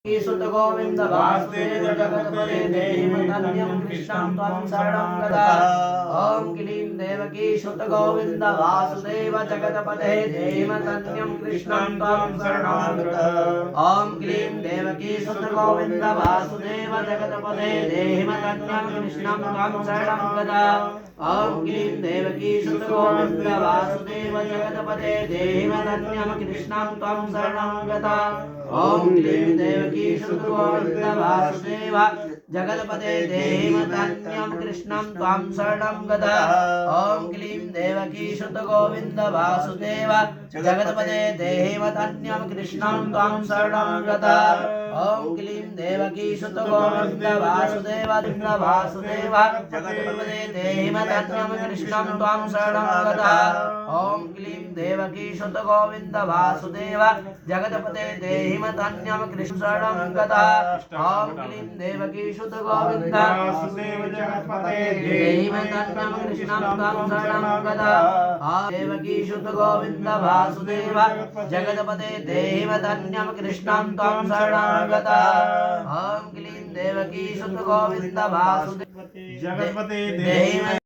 सुत गोविंद वासुदेव जगतपते देहि मदन्यं कृष्णं त्वं शरणं गता। ओम क्लीं देवकी सुत गोविंद वासुदेव जगतपते देहि मदन्यं कृष्णं त्वं शरणं गता। ओम क्लीं देवकी सुत गोविंद वासुदेव जगतपते देहि मदन्यं कृष्णं त्वं शरणं गता। ओम क्लीं देवकी सुत गोविंद वासुदेव जगतपते देहि मदन्यं कृष्णं त्वं शरणं गता। ओम क्लीं देवकी सुत गोविंद वासुदेव जगतपते देहि मदन्यं कृष्णं त्वं शरणं गता। ओम क्लीं देवकी सुत गोविंद वासुदेव जगतपते देहि मदन्यं कृष्णं त्वं शरणं गता। ओम क्लीं देवकी सुत गोविंद वासुदेव जगतपते देहि मदन्यं कृष्णं त्वं शरणं गता। ओम क्लीं देवकी सुत गोविंद वासुदेव जगतपते देहि मदन्यं कृष्णं शरणं गता। ओम क्लीं देवकी सुत गोविंद वासुदेव जगतपते देहि मदन्यं कृष्णं त्वं शरणं गता। ओम देवकी सुत गोविंद वासुदेव जगतपते देहि मदन्यं कृष्णं त्वं शरणं गता। ओम क्लीं देवकी सुत गोविंद वासुदेव जगतपते देहि